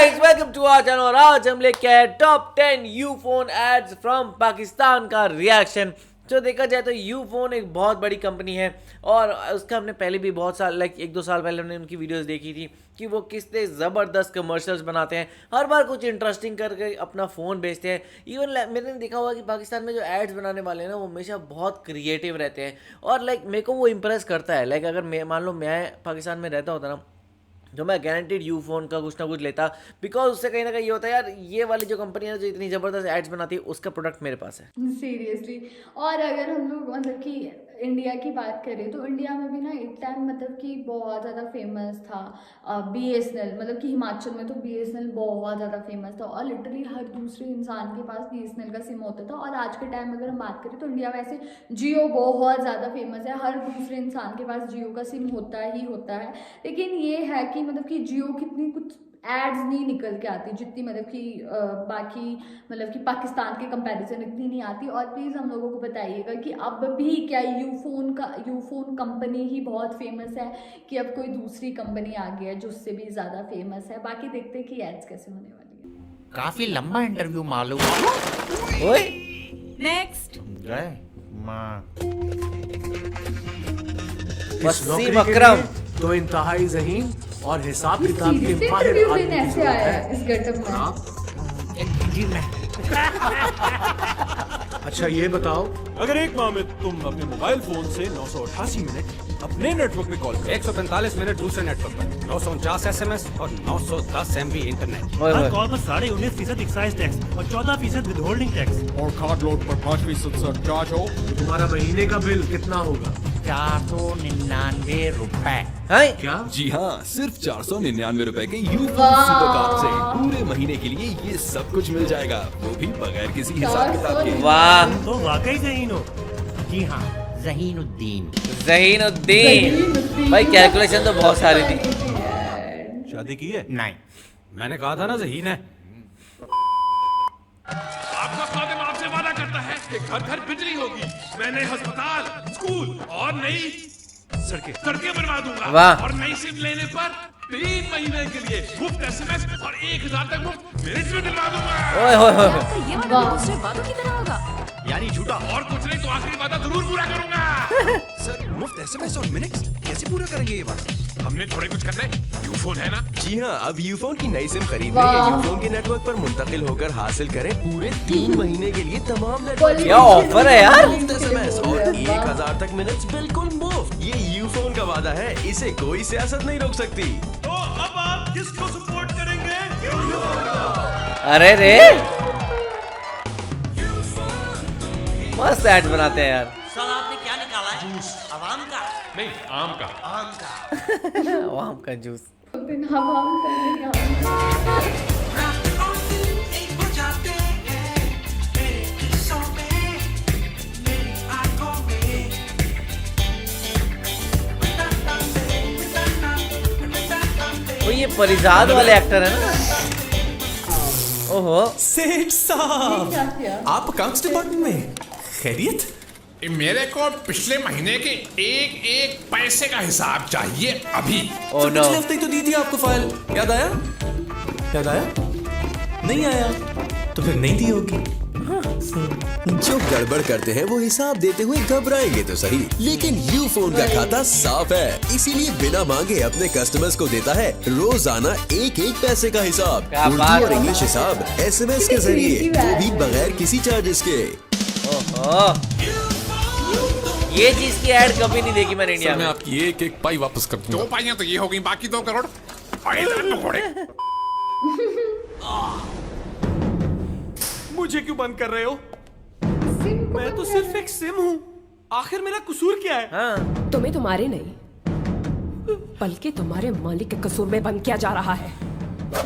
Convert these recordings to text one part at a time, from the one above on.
Guys welcome to our channel और आज हम लेके आए top 10 Ufone ads from Pakistan का रिएक्शन। तो देखा जाए तो यू फोन एक बहुत बड़ी कंपनी है और उसका हमने पहले भी बहुत साल लाइक 1-2 साल पहले हमने उनकी वीडियोस देखी थी कि वो कितने ज़बरदस्त कमर्शियल्स बनाते हैं। हर बार कुछ इंटरेस्टिंग करके अपना फ़ोन बेचते हैं। इवन मैंने देखा हुआ कि पाकिस्तान में जो एड्स बनाने वाले हैं ना वो हमेशा बहुत क्रिएटिव रहते हैं और लाइक मेरे को वो इम्प्रेस करता है। लाइक अगर मैं मान लो मैं पाकिस्तान में रहता होता ना जो मैं गारंटीड यू फोन का कुछ ना कुछ लेता, बिकॉज उससे कहीं ना कहीं ये होता है यार ये वाली जो कंपनी है जो इतनी ज़बरदस्त एड्स बनाती है उसका प्रोडक्ट मेरे पास है सीरियसली। और अगर हम लोग मतलब कि इंडिया की बात करें तो इंडिया में भी ना एक टाइम मतलब कि बहुत ज़्यादा फेमस था BSNL। मतलब कि हिमाचल में तो BSNL बहुत ज़्यादा फेमस था और लिटरली हर दूसरे इंसान के पास BSNL का सिम होता था। और आज के टाइम में अगर हम बात करें तो इंडिया में ऐसे जियो बहुत ज़्यादा फेमस है, हर दूसरे इंसान के पास जियो का सिम होता ही होता है। लेकिन ये है कि मतलब कि जियो कितनी कुछ एड्स नहीं निकल के आती जितनी मतलब कि बाकी मतलब कि पाकिस्तान के कंपैरिजन इतनी नहीं आती। और प्लीज़ हम लोगों को बताइएगा कि अब भी क्या यू फोन कंपनी ही बहुत फेमस है कि अब कोई दूसरी कंपनी आ गई है जो उससे भी ज़्यादा फेमस है। बाकी देखते हैं कि एड्स कैसे होने वाली है। काफी लंबा इंटरव्यू मालूम। ओए नेक्स्ट गए माँ वसीम अकरम तो इंतहाई ज़हीन और हिसाब किताब के सीरियसली माहिर इंटरव्यू आदमी लेने की ऐसे जरूरत आया है। है इस गेटअप में। जी मैं अच्छा ये बताओ, अगर एक माह में तुम अपने मोबाइल फोन से 988 मिनट अपने नेटवर्क पे कॉल करो, 145 मिनट दूसरे नेटवर्क पर, 949 SMS और 910 MB इंटरनेट। ओए हर ओए कॉल पर 19.5% एक्साइज टैक्स और 14% विदहोल्डिंग टैक्स। और कार्ड लोड पर 5% चार्ज हो। तुम्हारा महीने का बिल कितना होगा? 499 रुपए। हाय क्या? जी हाँ, सिर्फ 499 रुपए के यू सुपर कार्ड से पूरे महीने के लिए ये सब कुछ मिल जाएगा, वो भी बगैर किसी हिसाब किताब के। वाह तो वाकई ज़हीन हो। जी हाँ, जहीनुद्दीन। ज़हीनुद्दीन भाई कैलकुलेशन तो बहुत सारी थी। शादी की है? नहीं, मैंने कहा था ना जहीन है। आपका खादिम आपसे वादा करता है कि घर घर बिजली होगी, मैंने अस्पताल, स्कूल और नई सड़कें बनवा दूंगा। वाह। और नई सिम लेने पर 3 महीने के लिए मुफ्त SMS और 1000 तक मुफ्त मिनट्स में दिलवा दूंगा। ओए होए होए ये वादा दूसरे वादों की तरह होगा। यानी झूठा और कुछ नहीं तो आखिरी वादा जरूर पूरा करूंगा। सर मुफ्त SMS और मिनट्स कैसे पूरा करेंगे ये बात? हमने थोड़े कुछ करना है, यूफोन है ना। जी हाँ, अब यूफोन की नई सिम खरीदने या यूफोन के नेटवर्क पर मुंतकिल होकर हासिल करें पूरे 3 महीने के लिए तमाम नेटवर्क क्या ऑफर है यार। मुफ्त SMS और 1000 तक मिनट्स बिल्कुल मुफ्त। ये यूफोन का वादा है, इसे कोई सियासत नहीं रोक सकती। तो अब आप किसको सपोर्ट करेंगे? अरे रे मस्त एड बनाते हैं यार। सर आपने क्या निकाला है? आवाम का? नहीं, आम का। आम का जूस। बिना हम कर नहीं वो ये परिजाद वाले एक्टर है ना। ओहो सेठ साहब, क्या किया? आप अकाउंट्स डिपार्टमेंट में खैरियत? मेरे को पिछले महीने के एक पैसे का हिसाब चाहिए अभी। ओह नो पिछले हफ्ते ही तो दी थी आपको फाइल, याद आया? याद आया? नहीं आया तो फिर नहीं दी होगी। जो गड़बड़ करते हैं वो हिसाब देते हुए घबराएंगे तो सही, लेकिन यूफोन का खाता साफ है, इसीलिए बिना मांगे अपने कस्टमर्स को देता है रोजाना एक पैसे का हिसाब। क्या उर्दू बात और है। इंग्लिश हिसाब SMS के जरिए, वो भी बगैर किसी चार्जेस के। ओहो ये चीज की ऐड कभी नहीं देखी मैंने इंडिया में। आपकी एक पाई वापस कर दूंगा। 2 पाइयां तो ये हो गई, बाकी 2 करोड़ मुझे क्यों बंद कर रहे हो? सिम को मैं तो सिर्फ एक सिम हूँ, आखिर मेरा कसूर क्या है? हाँ तुम्हें तुम्हारे नहीं बल्कि तुम्हारे मालिक के कसूर में बंद किया जा रहा है।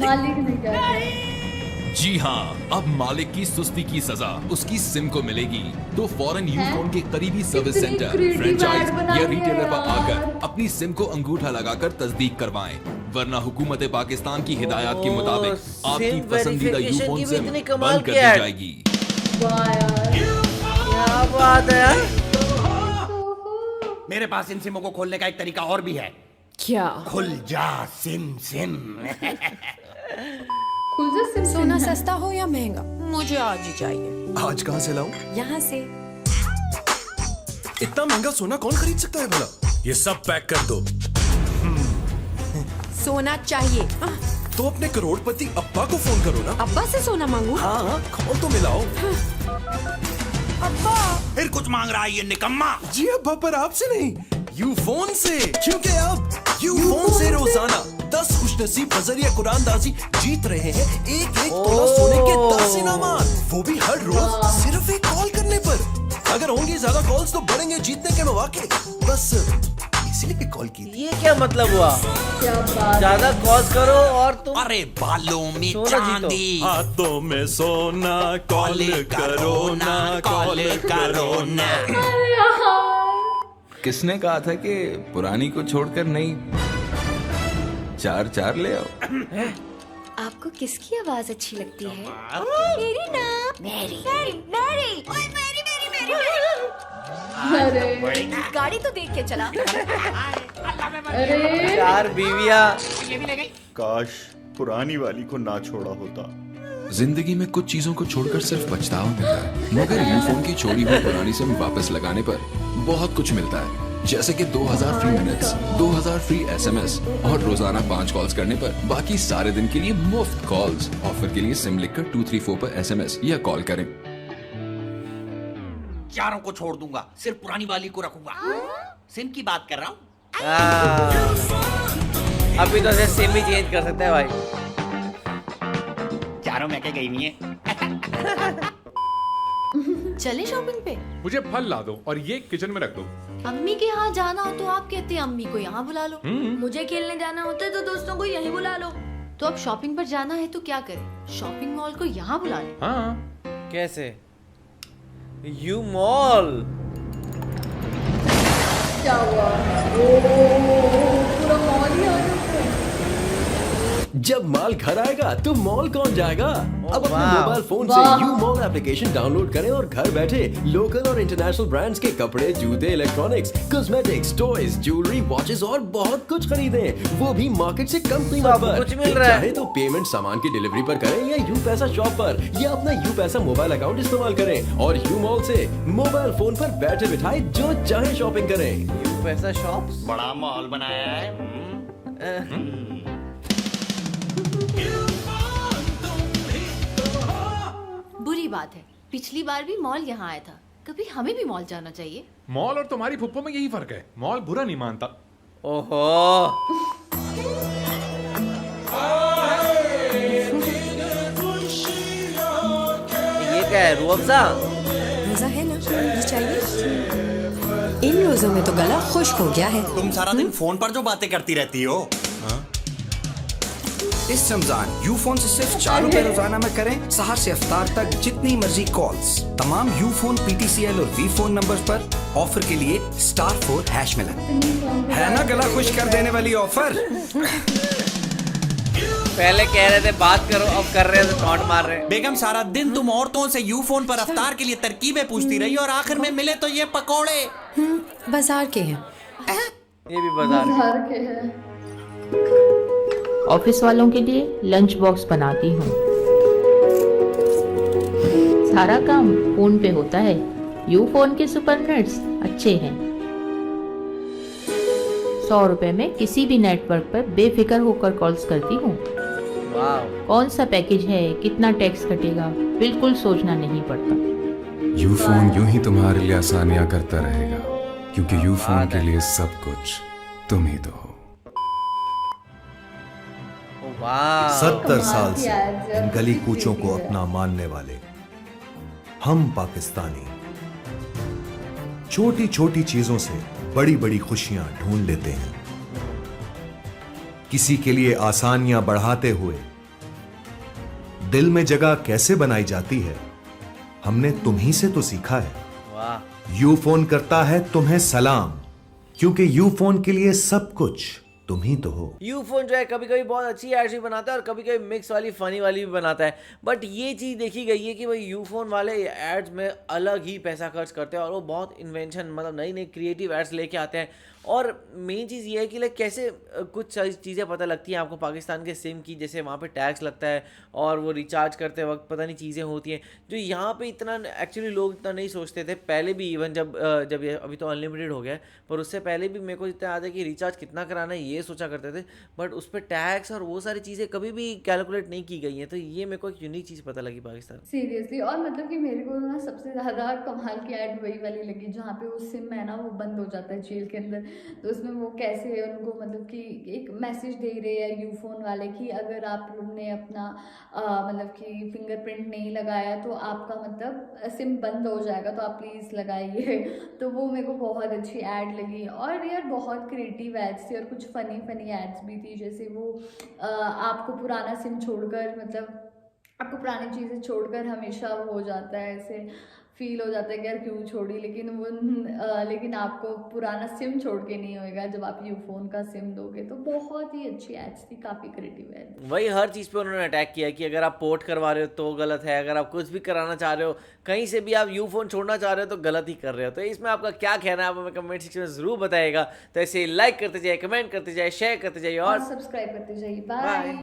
मालिक नहीं कर जी हाँ, अब मालिक की सुस्ती की सजा उसकी सिम को मिलेगी, तो फौरन यूफोन के करीबी सर्विस इतनी सेंटर, creative फ्रेंचाइज ad बना या दी है रिटेलर पर यार। आकर अपनी सिम को अंगूठा लगाकर तस्दीक करवाएं, वरना हुकूमत पाकिस्तान की हिदायत के मुताबिक आपकी सिम पसंदीदा verification यूफोन की भी सिम इतनी कमाल बंद कर की दी ad। जाएगी। वाह यार, क्या बात है यार। मेरे पास इन सिमों को खोलने का एक तरीका और भी है। क्या? खुल जा सिम सिम। सोना सस्ता हो या महंगा, मुझे आज ही चाहिए। आज कहाँ से लाऊं? यहाँ से। इतना महंगा सोना कौन खरीद सकता है भला? ये सब पैक कर दो। सोना चाहिए। तो अपने करोड़पति अब्बा को फोन करो ना। अब्बा से सोना मांगू? हाँ, कॉल तो मिलाओ। अब्बा फिर कुछ मांग रहा है ये निकम्मा। जी अब्बा, पर आपसे नहीं, यूफोन से। क्योंकि अब यूफोन से रोजाना 10 खुशनसीब नजरिया कुरानदाजी जीत रहे हैं 1-1 तोला सोने के 10 इनामात, वो भी हर रोज सिर्फ एक कॉल करने पर। अगर होंगी ज्यादा कॉल्स तो बढ़ेंगे जीतने के मौके। बस इसीलिए कॉल की थी। ये क्या मतलब हुआ? क्या बात। ज्यादा कॉल्स करो और तुम अरे बालों में सोना जीतो। चांदी, हाथों में सोना, कॉल करो ना, कॉल करो ना। अरे यार। किसने कहा था कि पुरानी को छोड़कर नई 4-4 ले आओ? आपको किसकी आवाज अच्छी लगती है? मेरी ना। मेरी मेरी मेरी ओए मेरी मेरी मेरी। अरे गाड़ी तो देख के चला। अरे 4 बीवियां। काश पुरानी वाली को ना छोड़ा होता। जिंदगी में कुछ चीजों को छोड़कर सिर्फ पछतावा मिलता है, मगर यूफोन की छोड़ी हुई पुरानी सिम वापस लगाने पर बहुत कुछ मिलता है। जैसे कि 2000 फ्री मिनट्स, 2000 फ्री SMS और रोजाना 5 कॉल्स करने पर बाकी सारे दिन के लिए मुफ्त कॉल्स। ऑफर के लिए सिम लिखकर 234 पर SMS या कॉल करें। चारों को छोड़ दूंगा, सिर्फ पुरानी वाली को रखूंगा। सिम की बात कर रहा हूँ। अभी तो ऐसे सिम ही चेंज कर सकते हैं भाई। चारों में क्या गई नहीं है। चले शॉपिंग पे? मुझे फल ला दो और ये किचन में रख दो। अम्मी के यहाँ जाना हो तो आप कहते हैं अम्मी को यहाँ बुला लो। मुझे खेलने जाना होता है तो दोस्तों को यहीं बुला लो। तो अब शॉपिंग पर जाना है तो क्या करें? शॉपिंग मॉल को यहाँ बुला ले। हाँ, कैसे? You mall. क्या हुआ? ओ पूरा मॉल ही आ गया। जब माल घर आएगा तो मॉल कौन जाएगा? अब अपने वाह। मोबाइल फोन से वाह। यू मॉल एप्लीकेशन डाउनलोड करें और घर बैठे लोकल और इंटरनेशनल ब्रांड्स के कपड़े, जूते, electronics, cosmetics, toys, jewellery, watches और बहुत कुछ खरीदें, वो भी मार्केट से कम कीमत सब पर। कुछ मिल रहा है। चाहे तो पेमेंट सामान की डिलीवरी पर करें या यू पैसा शॉप पर, या अपना यू पैसा मोबाइल अकाउंट इस्तेमाल करें और यू मॉल से मोबाइल फोन पर बैठे बिठाए जो चाहे शॉपिंग करें। यू पैसा शॉप्स। बड़ा मॉल बनाया है। बुरी बात है, पिछली बार भी मॉल यहाँ आया था। कभी हमें भी मॉल जाना चाहिए। मॉल और तुम्हारी फुप्पो में यही फर्क है, मॉल बुरा नहीं मानता। ओहो। ये क्या है? रूअफ़ज़ा? रोजा है ना, ये चाहिए। इन रोजों में तो गला खुश्क हो गया है। तुम सारा दिन फोन पर जो बातें करती रहती हो। इस रमजान यूफोन से सिर्फ 4 रुपए रोजाना में करें सहर से इफ्तार तक जितनी मर्जी कॉल्स। तमाम यूफोन PTCL और वी फोन नंबर पर ऑफर के लिए *4# मिला है ना। गला खुश कर देने वाली ऑफर। पहले कह रहे थे बात करो, अब कर रहे थे टॉन्ट मार रहे। बेगम सारा दिन तुम औरतों से यूफोन पर अफ्तार के लिए तरकीबें पूछती रही और आखिर में मिले तो ये पकोड़े। बाजार के हैं। ये भी बाजार है। बाहर के है। ऑफिस वालों के लिए लंच बॉक्स बनाती हूँ। सारा काम फोन पे होता है। यू फोन के सुपर नेट्स अच्छे हैं। 100 रुपए में किसी भी नेटवर्क पर बेफिक्र होकर कॉल्स करती हूँ। वाह। कौन सा पैकेज है, कितना टैक्स कटेगा, बिल्कुल सोचना नहीं पड़ता। यूफोन यूं ही तुम्हारे लिए आसानियां करता रहेगा, क्योंकि यूफोन के लिए सब कुछ तुम ही तो हो। वाह। 70 साल कमाल की से ads है, इन गली कितनी कूचों को creative है। अपना मानने वाले हम पाकिस्तानी छोटी छोटी चीजों से बड़ी बड़ी खुशियां ढूंढ लेते हैं। किसी के लिए आसानियां बढ़ाते हुए दिल में जगह कैसे बनाई जाती है, हमने तुम्ही से तो सीखा है। वाह। यूफोन करता है तुम्हें सलाम, क्योंकि यूफोन के लिए सब कुछ तुम ही तो हो। यूफोन जो है कभी कभी बहुत अच्छी एड्स भी बनाता है और कभी कभी मिक्स वाली फनी वाली भी बनाता है, बट ये चीज़ देखी गई है कि भाई यूफोन वाले एड्स में अलग ही पैसा खर्च करते हैं और वो बहुत इन्वेंशन मतलब नई नई क्रिएटिव एड्स लेके आते हैं और मेन चीज़ ये है कि लाइक कैसे कुछ सारी चीज़ें पता लगती हैं आपको पाकिस्तान के सिम की, जैसे वहाँ पे टैक्स लगता है और वो रिचार्ज करते वक्त पता नहीं चीज़ें होती हैं जो यहाँ पे इतना एक्चुअली लोग इतना नहीं सोचते थे पहले भी। इवन जब ये अभी तो अनलिमिटेड हो गया है, पर उससे पहले भी मेरे को इतना याद है कि रिचार्ज कितना कराना है ये सोचा करते थे, बट उस पर टैक्स और वो सारी चीज़ें कभी भी कैलकुलेट नहीं की गई हैं। तो ये मेरे को एक यूनिक चीज़ पता लगी पाकिस्तान सीरियसली। और मतलब कि मेरे को ना सबसे ज़्यादा कमाल की ऐड वही वाली लगी जहाँ पे वो सिम है ना वो बंद हो जाता है जेल के अंदर। तो उसमें वो कैसे उनको मतलब कि एक मैसेज दे रहे हैं यूफोन वाले कि अगर आप लोग ने अपना मतलब कि फिंगरप्रिंट नहीं लगाया तो आपका मतलब सिम बंद हो जाएगा, तो आप प्लीज़ लगाइए। तो वो मेरे को बहुत अच्छी ऐड लगी। और यार बहुत क्रिएटिव एड्स थी और कुछ फ़नी एड्स भी थी, जैसे वो आपको पुराना सिम छोड़कर मतलब आपको पुरानी चीज़ें छोड़कर हमेशा वो हो जाता है, ऐसे फील हो जाता है कि यार क्यों छोड़ी, लेकिन आपको पुराना सिम छोड़ के नहीं होएगा जब आप यूफोन का सिम दोगे। तो बहुत ही अच्छी एड्स थी, काफ़ी क्रिएटिव एड्स। वही हर चीज़ पे उन्होंने अटैक किया कि अगर आप पोर्ट करवा रहे हो तो गलत है, अगर आप कुछ भी कराना चाह रहे हो, कहीं से भी आप यूफोन छोड़ना चाह रहे हो तो गलत ही कर रहे हो। तो इसमें आपका क्या कहना है आप हमें कमेंट सेक्शन में ज़रूर बताइएगा। तो ऐसे लाइक करते जाइए, कमेंट करते जाइए, शेयर करते जाइए और सब्सक्राइब करते जाइए। बाय।